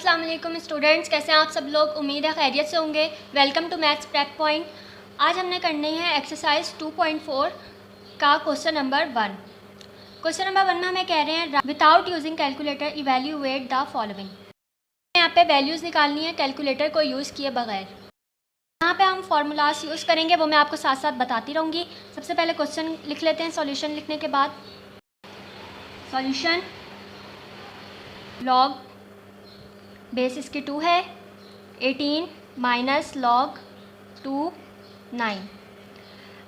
अस्सलाम वालेकुम स्टूडेंट्स, कैसे हैं आप सब लोग। उम्मीद है खैरियत से होंगे। Welcome to maths prep point. आज हमने करनी है एक्सरसाइज 2.4 का क्वेश्चन नंबर 1। क्वेश्चन नंबर 1 में हमें कह रहे हैं without using calculator evaluate the following. यहाँ पे वैल्यूज़ निकालनी है कैलकुलेटर को यूज़ किए बगैर। यहाँ पे हम फार्मूलाज यूज़ करेंगे, वो मैं आपको साथ साथ बताती रहूँगी। सबसे पहले क्वेश्चन लिख लेते हैं। सॉल्यूशन लिखने के बाद सॉल्यूशन लॉग बेस इसकी 2 है, 18 माइनस लॉग 2 9।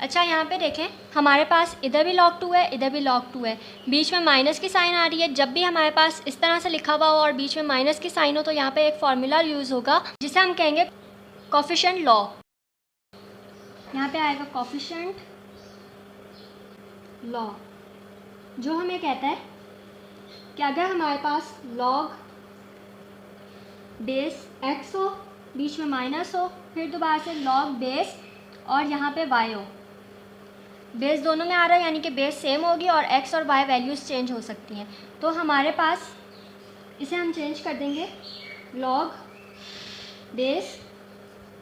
अच्छा, यहाँ पे देखें हमारे पास इधर भी log 2 है, इधर भी log 2 है, बीच में माइनस की साइन आ रही है। जब भी हमारे पास इस तरह से लिखा हुआ हो और बीच में माइनस की साइन हो तो यहाँ पे एक फार्मूला यूज़ होगा जिसे हम कहेंगे कोफिशिएंट लॉ। यहाँ पे आएगा कोफिशिएंट लॉ, जो हमें कहता है कि अगर हमारे पास log बेस x हो, बीच में माइनस हो, फिर दोबारा से log बेस और यहाँ पे y हो, बेस दोनों में आ रहा है यानी कि बेस सेम होगी और x और y वैल्यूज़ चेंज हो सकती हैं। तो हमारे पास इसे हम चेंज कर देंगे, log बेस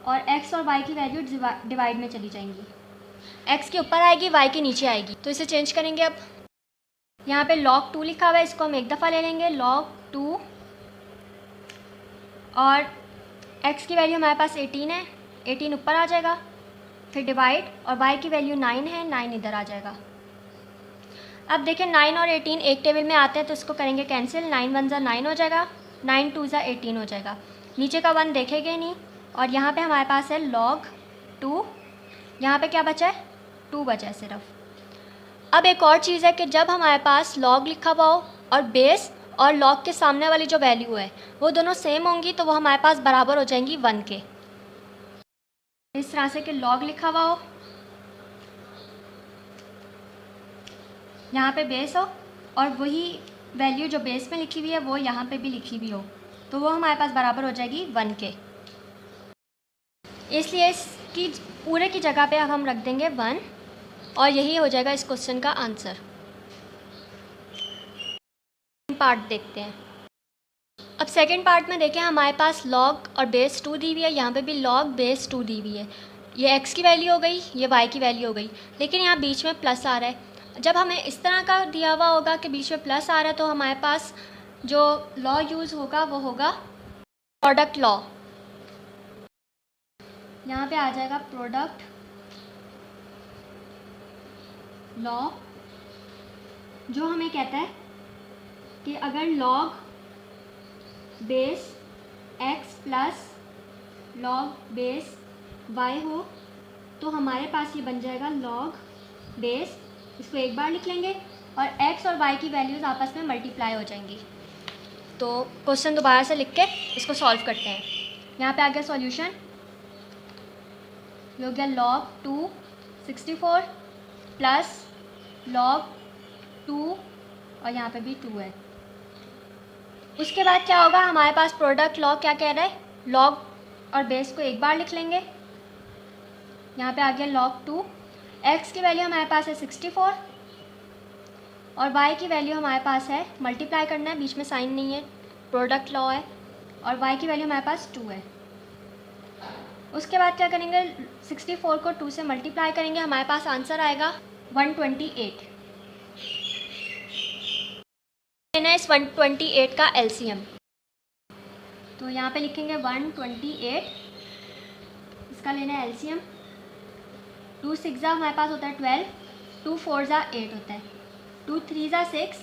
और x और y की वैल्यू डिवाइड में चली जाएंगी। x के ऊपर आएगी, y के नीचे आएगी, तो इसे चेंज करेंगे। अब यहाँ पे log 2 लिखा हुआ है, इसको हम एक दफ़ा ले लेंगे, log 2 और x की वैल्यू हमारे पास 18 है, 18 ऊपर आ जाएगा, फिर डिवाइड और y की वैल्यू 9 है, 9 इधर आ जाएगा। अब देखें 9 और 18 एक टेबल में आते हैं तो इसको करेंगे कैंसिल, 9 1 ज़ा 9 हो जाएगा, 9 2 ज़ा 18 हो जाएगा। नीचे का 1 देखेंगे नहीं और यहाँ पे हमारे पास है log 2, यहाँ पे क्या बचा है 2 बचा है सिर्फ। अब एक और चीज़ है कि जब हमारे पास log लिखा हुआ हो और बेस और log के सामने वाली जो वैल्यू है वो दोनों सेम होंगी तो वो हमारे पास बराबर हो जाएंगी 1 के। इस तरह से कि log लिखा हुआ हो, यहाँ पे बेस हो और वही वैल्यू जो बेस में लिखी हुई है वो यहाँ पे भी लिखी हुई हो, तो वो हमारे पास बराबर हो जाएगी 1 के। इसलिए इसकी पूरे की जगह पे अब हम रख देंगे 1 और यही हो जाएगा इस क्वेश्चन का आंसर। पार्ट देखते हैं। अब सेकंड पार्ट में देखें हमारे पास log और बेस 2 दी हुई है, यहाँ पे भी log बेस 2 दी हुई है। ये x की वैल्यू हो गई, ये y की वैल्यू हो गई, लेकिन यहाँ बीच में प्लस आ रहा है। जब हमें इस तरह का दिया हुआ होगा कि बीच में प्लस आ रहा है तो हमारे पास जो लॉ यूज़ होगा वो होगा प्रोडक्ट लॉ। यहाँ पे आ जाएगा प्रोडक्ट लॉ, जो हमें कहता है कि अगर log base x plus log base y हो तो हमारे पास ये बन जाएगा log बेस, इसको एक बार लिख लेंगे और x और y की वैल्यूज़ आपस में मल्टीप्लाई हो जाएंगी। तो क्वेश्चन दोबारा से लिख के इसको सॉल्व करते हैं। यहाँ पे आ गया सॉल्यूशन, ये हो गया log 2 64 प्लस log 2 और यहाँ पे भी 2 है। उसके बाद क्या होगा, हमारे पास प्रोडक्ट लॉ क्या कह रहा है, log और बेस को एक बार लिख लेंगे। यहाँ पे आ गया log 2, x की वैल्यू हमारे पास है 64 और y की वैल्यू हमारे पास है, मल्टीप्लाई करना है, बीच में साइन नहीं है, प्रोडक्ट लॉ है, और y की वैल्यू हमारे पास 2 है। उसके बाद क्या करेंगे, 64 को 2 से मल्टीप्लाई करेंगे, हमारे पास आंसर आएगा 128। लेना है इस 128 का एलसीएम, तो यहाँ पे लिखेंगे 128, इसका लेना है एलसीएम। 2 6 हमारे पास होता है 12, 2 4 8 होता है, 2 3 6,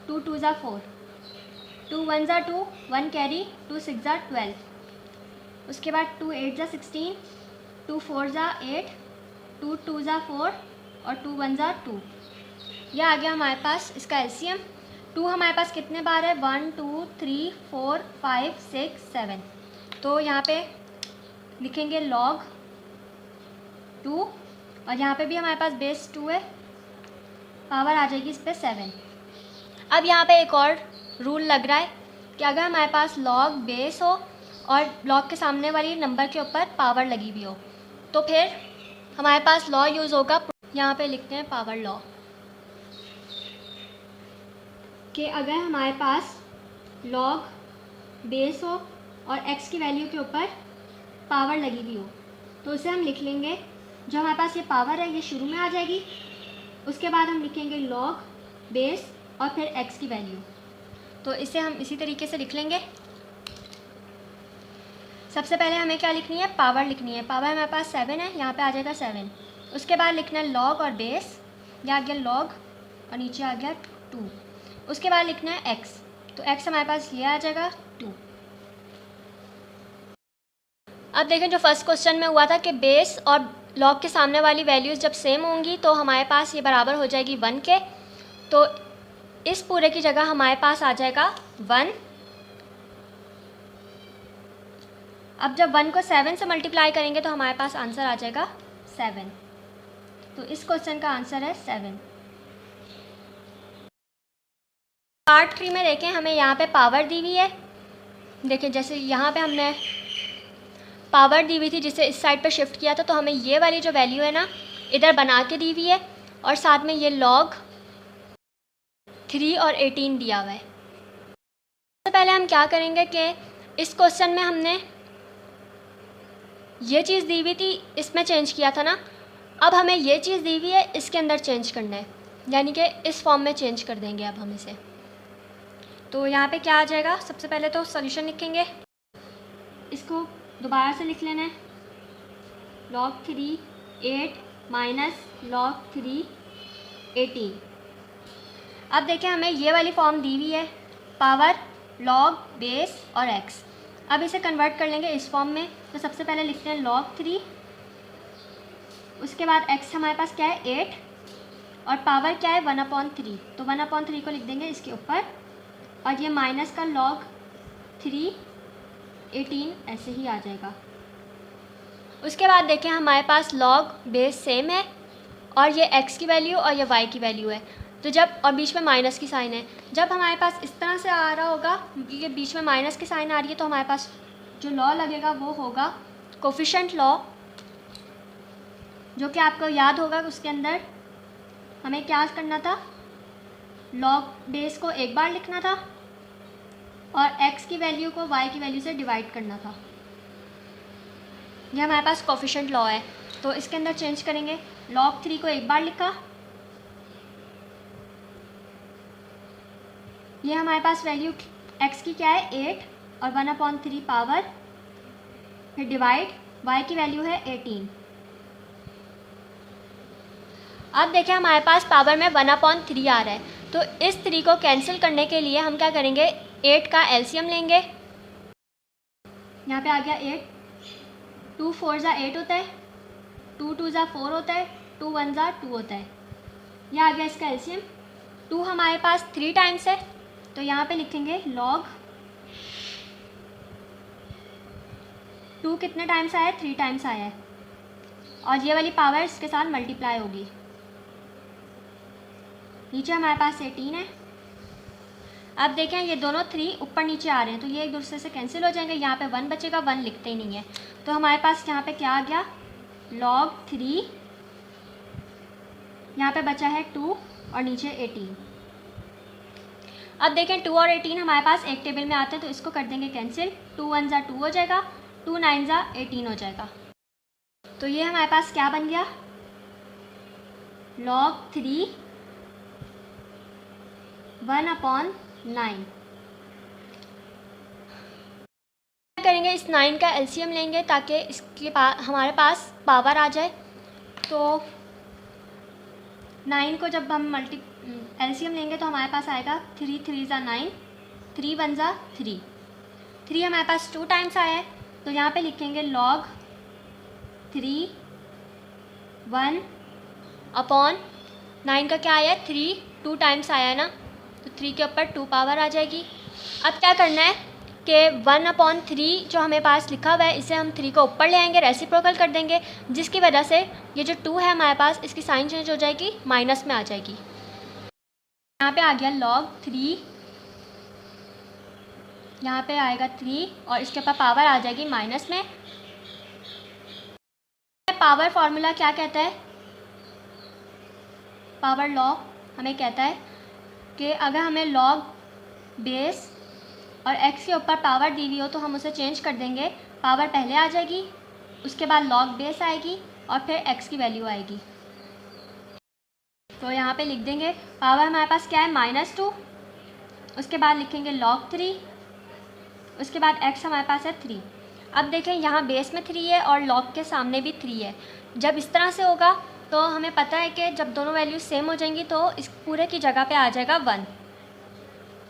2 2 4, 2 1 2, 1 कैरी, 2 6 12, उसके बाद 2 8 16, 2 4 8, 2 2 4 और 2 1 2। यह आ गया हमारे पास इसका एलसीएम। 2 हमारे पास कितने बार है, 1 2 3 4 5 6 7, तो यहाँ पे लिखेंगे log 2 और यहाँ पे भी हमारे पास बेस 2 है, पावर आ जाएगी इस पर 7। अब यहाँ पे एक और रूल लग रहा है कि अगर हमारे पास log बेस हो और log के सामने वाली नंबर के ऊपर पावर लगी हुई हो तो फिर हमारे पास लॉ यूज़ होगा। यहाँ पे लिखते हैं पावर लॉ, कि अगर हमारे पास log बेस हो और x की वैल्यू के ऊपर पावर लगी हुई हो, तो उसे हम लिख लेंगे, जो हमारे पास ये पावर है ये शुरू में आ जाएगी, उसके बाद हम लिखेंगे लॉग बेस और फिर x की वैल्यू। तो इसे हम इसी तरीके से लिख लेंगे। सबसे पहले हमें क्या लिखनी है, पावर लिखनी है। पावर हमारे पास 7 है, यहाँ पे आ जाएगा 7। उसके बाद लिखना है लॉग और बेस, यहाँ आ गया लॉग और नीचे आ गया 2। उसके बाद लिखना है x, तो x हमारे पास ये आ जाएगा 2। अब देखें जो फर्स्ट क्वेश्चन में हुआ था कि बेस और लॉग के सामने वाली वैल्यूज़ जब सेम होंगी तो हमारे पास ये बराबर हो जाएगी 1 के, तो इस पूरे की जगह हमारे पास आ जाएगा 1। अब जब 1 को 7 से मल्टीप्लाई करेंगे तो हमारे पास आंसर आ जाएगा 7। तो इस क्वेश्चन का आंसर है 7। पार्ट 3 में देखें, हमें यहाँ पे पावर दी हुई है। देखें जैसे यहाँ पे हमने पावर दी हुई थी जिसे इस साइड पे शिफ्ट किया था, तो हमें ये वाली जो वैल्यू है ना इधर बना के दी हुई है और साथ में ये लॉग 3 और 18 दिया हुआ है। सबसे पहले हम क्या करेंगे कि इस क्वेश्चन में हमने ये चीज़ दी हुई थी, इसमें चेंज किया था ना, अब हमें ये चीज़ दी हुई है इसके अंदर चेंज करना है, यानी कि इस फॉर्म में चेंज कर देंगे अब हम इसे। तो यहाँ पे क्या आ जाएगा, सबसे पहले तो सॉल्यूशन लिखेंगे, इसको दोबारा से लिख लेना है, log 3 8 माइनस log 3 18। अब देखें हमें ये वाली फॉर्म दी हुई है, पावर log बेस और x। अब इसे कन्वर्ट कर लेंगे इस फॉर्म में, तो सबसे पहले लिखते हैं log 3, उसके बाद x हमारे पास क्या है 8 और पावर क्या है 1/3, तो 1/3 को लिख देंगे इसके ऊपर और ये माइनस का log 3 18 ऐसे ही आ जाएगा। उसके बाद देखें हमारे पास log बेस सेम है और ये x की वैल्यू और ये y की वैल्यू है, तो जब और बीच में माइनस की साइन है, जब हमारे पास इस तरह से आ रहा होगा क्योंकि ये बीच में माइनस की साइन आ रही है, तो हमारे पास जो लॉ लगेगा वो होगा कोफिशिएंट लॉ, जो कि आपको याद होगा कि उसके अंदर हमें क्या करना था, log बेस को एक बार लिखना था और x की वैल्यू को y की वैल्यू से डिवाइड करना था। ये हमारे पास कोफिशिएंट लॉ है, तो इसके अंदर चेंज करेंगे, log 3 को एक बार लिखा, ये हमारे पास वैल्यू x की क्या है 8 और 1/3 पावर, फिर डिवाइड, y की वैल्यू है 18। अब देखें हमारे पास पावर में 1/3 आ रहा है, तो इस 3 को कैंसिल करने के लिए हम क्या करेंगे, 8 का एलसीएम लेंगे। यहाँ पे आ गया 8, 2 4 ज़ा 8 होता है, 2 2 ज़ा 4 होता है, 2 1 ज़ा 2 होता है। यह आ गया इसका एलसीएम। 2 हमारे पास 3 टाइम्स है, तो यहाँ पे लिखेंगे log 2 कितने टाइम्स आया है, 3 टाइम्स आया है, और ये वाली पावर इसके साथ मल्टीप्लाई होगी। नीचे हमारे पास 18 है। अब देखें ये दोनों 3 ऊपर नीचे आ रहे हैं, तो ये एक दूसरे से कैंसिल हो जाएंगे, यहाँ पे 1 बचेगा, 1 लिखते ही नहीं है, तो हमारे पास यहाँ पे क्या आ गया, log 3, यहाँ पे बचा है 2 और नीचे 18। अब देखें 2 और 18 हमारे पास एक टेबल में आते हैं, तो इसको कर देंगे कैंसिल, 2 1 ज़ा 2 हो जाएगा, 2 9 ज़ा 18 हो जाएगा। तो ये हमारे पास क्या बन गया, log 3 1/9। क्या करेंगे, इस 9 का एलसीएम लेंगे ताकि इसके हमारे पास पावर आ जाए। तो 9 को जब हम एलसीएम लेंगे तो हमारे पास आएगा 3 3 ज़ा 9, 3 1 ज़ा 3, 3 हमारे पास 2 टाइम्स आया है, तो यहाँ पे लिखेंगे log 3 1/9 का क्या आया है, 3 2 टाइम्स आया है ना, तो 3 के ऊपर 2 पावर आ जाएगी। अब क्या करना है कि 1/3 जो हमें पास लिखा हुआ है इसे हम 3 को ऊपर ले आएंगे, रेसिप्रोकल कर देंगे, जिसकी वजह से ये जो 2 है हमारे पास इसकी साइन चेंज हो जाएगी, माइनस में आ जाएगी। यहाँ पे आ गया log 3, यहाँ पे आएगा 3 और इसके ऊपर पावर आ जाएगी माइनस में। पावर फार्मूला क्या कहता है, पावर लॉ हमें कहता है कि अगर हमें log बेस और log 3 दी हुई है, तो हमारे पास क्या करना है, 3 को ऊपर ले आना है, 3 को ऊपर ले आएंगे तो हमारे पास आ जाएगा log 3 × 1 × 3 × 1 = 1 × 3 = 3 × 1 = 3 और 1 × 3 = 1, और x के ऊपर पावर दी हुई हो तो हम उसे चेंज कर देंगे। पावर पहले आ जाएगी, उसके बाद लॉग बेस आएगी और फिर x की वैल्यू आएगी। तो यहाँ पे लिख देंगे पावर हमारे पास क्या है -2, उसके बाद लिखेंगे log 3, उसके बाद x हमारे पास है 3। अब देखें यहाँ बेस में 3 है और log के सामने भी 3 है। जब इस तरह से होगा तो हमें पता है कि जब दोनों वैल्यूज सेम हो जाएंगी तो इस पूरे की जगह पे आ जाएगा 1,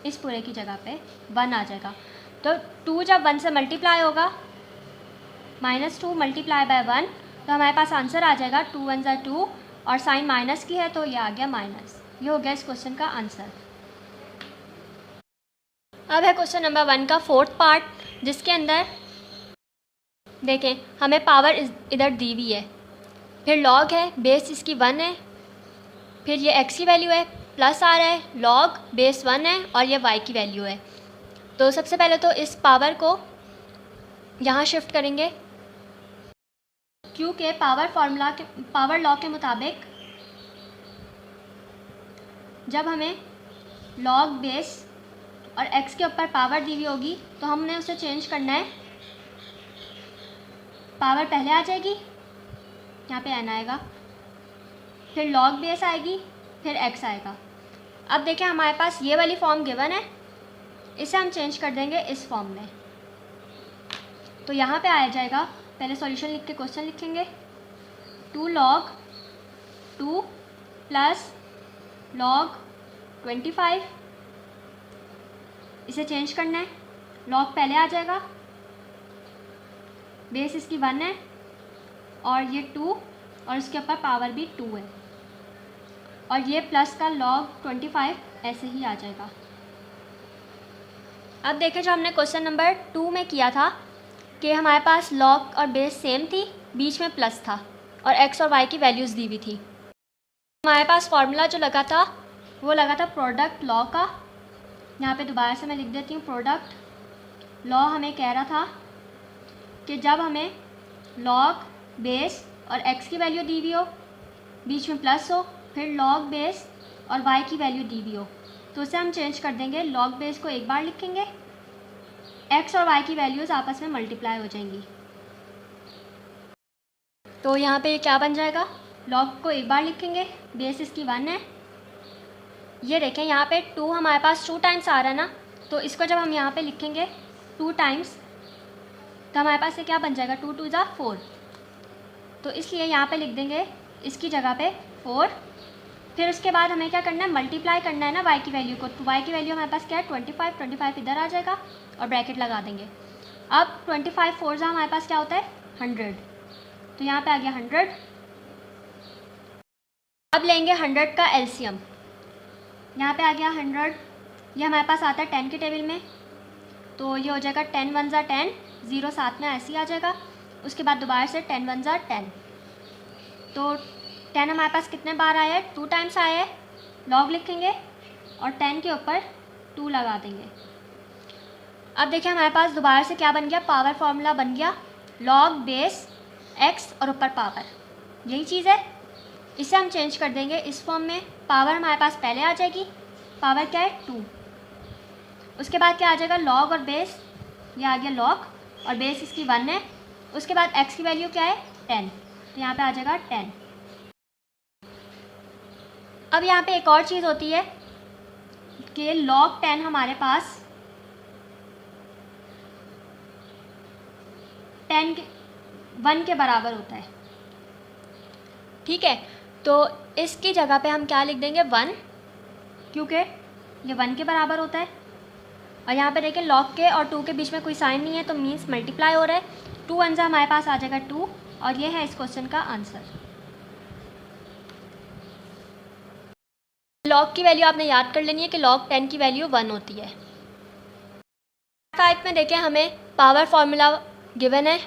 इस पूरे की जगह पे 1 आ जाएगा। तो 2 जब 1 से मल्टीप्लाई होगा, -2 मल्टीप्लाई बाय 1, तो हमारे पास आंसर आ जाएगा 2 1 ज़ा 2 और साइन माइनस की है तो ये आ गया माइनस। ये हो गया इस क्वेश्चन का आंसर। अब है क्वेश्चन नंबर 1 का 4th पार्ट, जिसके अंदर देखें हमें पावर इधर दी हुई है, फिर लॉग है, बेस इसकी 1 है, फिर ये x की वैल्यू है, प्लस आ रहा है, लॉग बेस 1 है और ये y की वैल्यू है। तो सबसे पहले तो इस पावर को यहाँ शिफ्ट करेंगे, क्योंकि पावर लॉ के मुताबिक जब हमें लॉग बेस और x के ऊपर पावर दी हुई होगी तो हमने उसे चेंज करना है। पावर पहले आ जाएगी, यहाँ पे n आएगा, फिर लॉग बेस आएगी, फिर x आएगा। अब देखें हमारे पास ये वाली फॉर्म गिवन है, इसे हम चेंज कर देंगे इस फॉर्म में। तो यहाँ पे आ जाएगा, पहले सॉल्यूशन लिख के क्वेश्चन लिखेंगे, 2 log 2 प्लस log 25, इसे चेंज करना है। लॉग पहले आ जाएगा, बेस इसकी 1 है और ये 2 और उसके ऊपर पावर भी 2 है और ये प्लस का log 25 ऐसे ही आ जाएगा। अब देखें जो हमने क्वेश्चन नंबर 2 में किया था कि हमारे पास लॉग और बेस सेम थी, बीच में प्लस था और x और y की वैल्यूज़ दी हुई थी। हमारे पास फार्मूला जो लगा था वो लगा था प्रोडक्ट लॉ का। यहाँ पे दोबारा से मैं लिख देती हूँ, प्रोडक्ट लॉ हमें कह रहा था कि जब हमें लॉग बेस और x की वैल्यू दी हुई हो, बीच में प्लस हो, फिर लॉग बेस और y की वैल्यू दी हुई हो, तो उसे हम चेंज कर देंगे। लॉग बेस को एक बार लिखेंगे, x और y की वैल्यूज़ आपस में मल्टीप्लाई हो जाएंगी। तो यहाँ पे क्या बन जाएगा, लॉग को एक बार लिखेंगे, बेस इसकी 1 है। ये देखें यहाँ पे 2 हमारे पास 2 टाइम्स आ रहा है ना, तो इसको जब हम यहाँ पे लिखेंगे 2 टाइम्स तो हमारे पास ये क्या बन जाएगा, 2 2 ज़ा 4। तो इसलिए यहाँ पे लिख देंगे इसकी जगह पे 4। फिर उसके बाद हमें क्या करना है, मल्टीप्लाई करना है ना y की वैल्यू को। तो y की वैल्यू हमारे पास क्या है, 25 इधर आ जाएगा और ब्रैकेट लगा देंगे। अब 25 4 ज़ा हमारे पास क्या होता है, 100, तो यहाँ पे आ गया 100। अब लेंगे 100 का एलसीएम, यहाँ पे आ गया 100, ये हमारे पास आता है 10 के टेबल में, तो ये हो जाएगा 10 1 ज़ा 10, 0 साथ में ऐसे ही आ जाएगा। उसके बाद दोबारा से 10 1 ज़ा 10, तो 10 हमारे पास कितने बार आया है, 2 टाइम्स आया है। लॉग लिखेंगे और 10 के ऊपर 2 लगा देंगे। अब देखिए हमारे पास दोबारा से क्या बन गया, पावर फार्मूला बन गया, लॉग बेस x और ऊपर पावर, यही चीज़ है। इसे हम चेंज कर देंगे इस फॉर्म में। पावर हमारे पास पहले आ जाएगी, पावर क्या है 2, उसके बाद क्या आ जाएगा, लॉग और बेस, ये आ गया लॉग और बेस इसकी 1 है। उसके बाद x की वैल्यू क्या है 10, तो यहाँ पे आ जाएगा 10। अब यहाँ पे एक और चीज़ होती है कि log 10 हमारे पास 1 के बराबर होता है, ठीक है। तो इसकी जगह पे हम क्या लिख देंगे 1, क्योंकि ये 1 के बराबर होता है। और यहाँ पे देखें log के और 2 के बीच में कोई साइन नहीं है, तो मीन्स मल्टीप्लाई हो रहा है। 2 1 हमारे पास आ जाएगा 2 और ये है इस क्वेश्चन का आंसर। log की वैल्यू आपने याद कर लेनी है कि log 10 की वैल्यू 1 होती है। 5 में देखें हमें पावर फार्मूला गिवन है,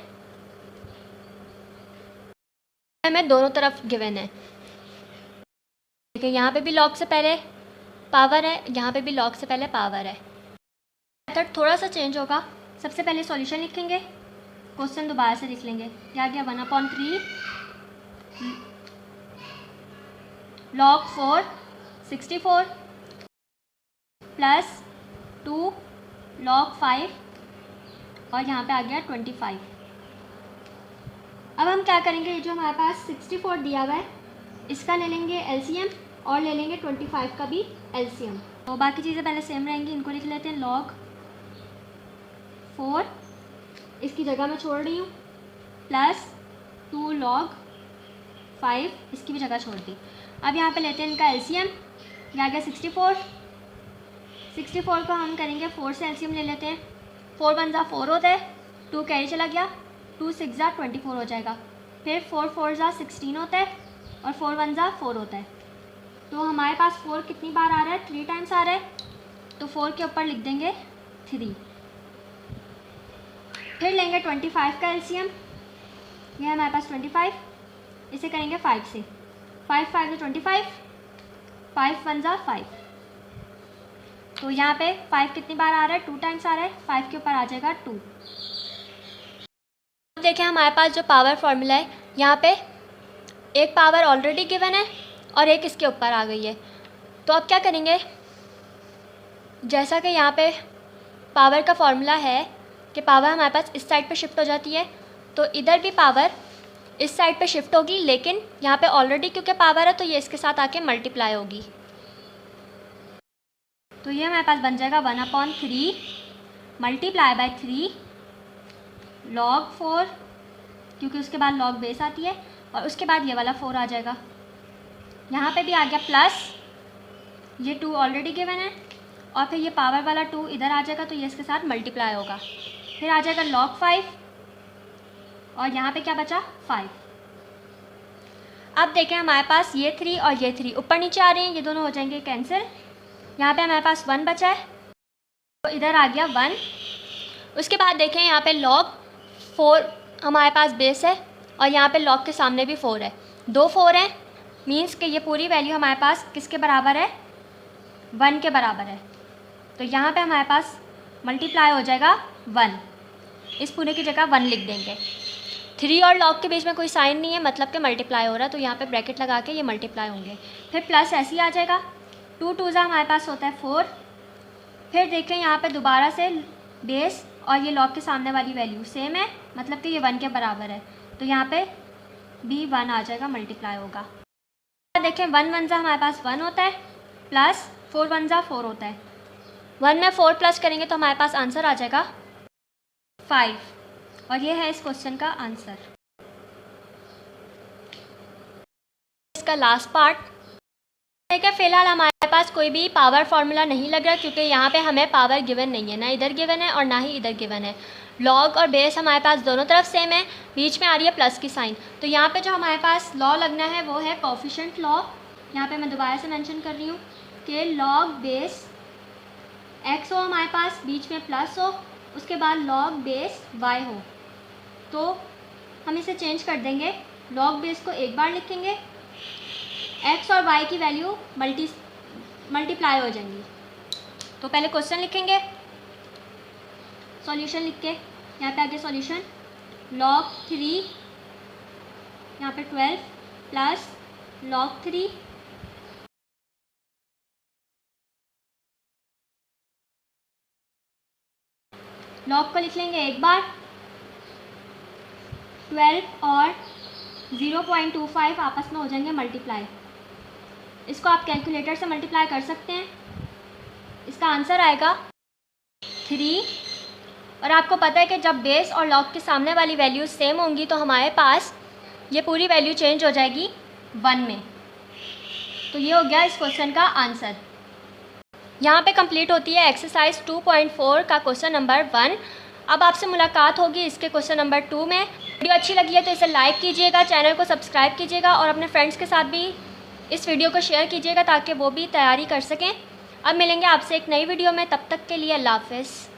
हमें दोनों तरफ गिवन है। देखिए यहाँ पे भी log से पहले पावर है, यहाँ पे भी log से पहले पावर है। मेथड थोड़ा सा चेंज होगा। सबसे पहले सॉल्यूशन लिखेंगे, क्वेश्चन दोबारा से लिख लेंगे। क्या गया 1/3 log 4 64 प्लस 2 log 5 और यहाँ पे आ गया 25। अब हम क्या करेंगे, ये जो हमारे पास 64 दिया हुआ है इसका ले लेंगे एलसीएम और ले लेंगे 25 का भी एलसीएम। तो बाकी चीज़ें पहले सेम रहेंगी, इनको लिख लेते हैं log 4 इसकी जगह मैं छोड़ रही हूँ प्लस 2 log 5 इसकी भी जगह छोड़ दी। अब यहाँ पे लेते हैं इनका एलसीएम, ये आ गया 64 को हम करेंगे 4 से एलसीएम ले लेते हैं। 4 1 जा 4 होता है, 2 कैरी चला गया, 2 6 जा 24 हो जाएगा। फिर 4 4 जा 16 होता है और 4 1 जा 4 होता है। तो हमारे पास 4 कितनी बार आ रहा है, 3 टाइम्स आ रहा है, तो 4 के ऊपर लिख देंगे 3। फिर लेंगे 25 का एलसीएम, ये है हमारे पास 25, इसे करेंगे 5 से। 5 5 जा 25, 5 1 जा 5। तो यहाँ पे 5 कितनी बार आ रहा है, 2 टाइम्स आ रहा है, 5 के ऊपर आ जाएगा 2। अब देखें हमारे पास जो पावर फॉर्मूला है, यहाँ पे एक पावर ऑलरेडी गिवन है और एक इसके ऊपर आ गई है। तो अब क्या करेंगे, जैसा कि यहाँ पे पावर का फॉर्मूला है कि पावर हमारे पास इस साइड पे शिफ्ट हो जाती है, तो इधर भी पावर इस साइड पे शिफ्ट होगी, लेकिन यहाँ पे ऑलरेडी क्योंकि पावर है तो ये इसके साथ आके मल्टीप्लाई होगी। तो ये हमारे पास बन जाएगा 1/3 मल्टीप्लाई बाय 3 log 4, क्योंकि उसके बाद log बेस आती है, और उसके बाद ये वाला 4 आ जाएगा। यहाँ पे भी आ गया प्लस, ये 2 ऑलरेडी गिवन है, और फिर ये पावर वाला 2 इधर आ जाएगा, तो ये इसके साथ मल्टीप्लाई होगा। फिर आ जाएगा log 5 और यहाँ पे क्या बचा 5। अब देखें हमारे पास ये 3 और ये 3 ऊपर नीचे आ रहे हैं, ये दोनों हो जाएंगे कैंसिल। यहाँ पे हमारे पास 1 बचा है, तो इधर आ गया 1। उसके बाद देखें यहाँ पे log 4 हमारे पास बेस है और यहाँ पे log के सामने भी 4 है, 2 4 हैं, मीन्स कि ये पूरी वैल्यू हमारे पास किसके बराबर है, 1 के बराबर है। तो यहाँ पे हमारे पास मल्टीप्लाई हो जाएगा 1, इस पूरे की जगह 1 लिख देंगे। 3 और log के बीच में कोई साइन नहीं है, मतलब कि मल्टीप्लाई हो रहा है, तो यहाँ पे ब्रैकेट लगा के ये मल्टीप्लाई होंगे। फिर प्लस ऐसे ही आ जाएगा, 2 2 जा हमारे पास होता है 4। फिर देखें यहाँ पे दोबारा से बेस और ये log के सामने वाली वैल्यू सेम है, मतलब कि ये 1 के बराबर है, तो यहाँ पे भी 1 आ जाएगा, मल्टीप्लाई होगा। देखें 1 1 जा हमारे पास 1 होता है, प्लस 4 1 जा 4 होता है। 1 में 4 प्लस करेंगे तो हमारे पास आंसर आ जाएगा 5, और ये है इस क्वेश्चन का आंसर। इसका लास्ट पार्ट देखिए, फ़िलहाल हमारे पास कोई भी पावर फार्मूला नहीं लग रहा, क्योंकि यहाँ पे हमें पावर गिवन नहीं है, ना इधर गिवन है और ना ही इधर गिवन है। लॉग और बेस हमारे पास दोनों तरफ सेम है, बीच में आ रही है प्लस की साइन। तो यहाँ पे जो हमारे पास लॉ लगना है वो है कोफिशिएंट लॉ। यहाँ पे मैं दोबारा से मेंशन कर रही हूँ कि लॉग बेस x हो हमारे पास, बीच में प्लस हो, उसके बाद लॉग बेस y हो। तो हम इसे चेंज कर देंगे, लॉग बेस को एक बार लिखेंगे, x और y की वैल्यू मल्टीप्लाई हो जाएंगी। तो पहले क्वेश्चन लिखेंगे, सॉल्यूशन लिख के यहाँ पे आगे सॉल्यूशन log 3 यहाँ पे 12 प्लस log 3 log को लिख लेंगे एक बार, 12 और 0.25 आपस में हो जाएंगे मल्टीप्लाई। इसको आप कैलकुलेटर से मल्टीप्लाई कर सकते हैं, इसका आंसर आएगा 3। और आपको पता है कि जब बेस और लॉग के सामने वाली वैल्यू सेम होंगी तो हमारे पास ये पूरी वैल्यू चेंज हो जाएगी 1 में। तो ये हो गया इस क्वेश्चन का आंसर। यहाँ पे कंप्लीट होती है एक्सरसाइज 2.4 का क्वेश्चन नंबर 1। अब आपसे मुलाकात होगी इसके क्वेश्चन नंबर 2 में। वीडियो अच्छी लगी है तो इसे लाइक कीजिएगा, चैनल को सब्सक्राइब कीजिएगा और अपने फ्रेंड्स के साथ भी इस वीडियो को शेयर कीजिएगा ताकि वो भी तैयारी कर सकें। अब मिलेंगे आपसे एक नई वीडियो में, तब तक के लिए अल्लाह हाफ़िज़।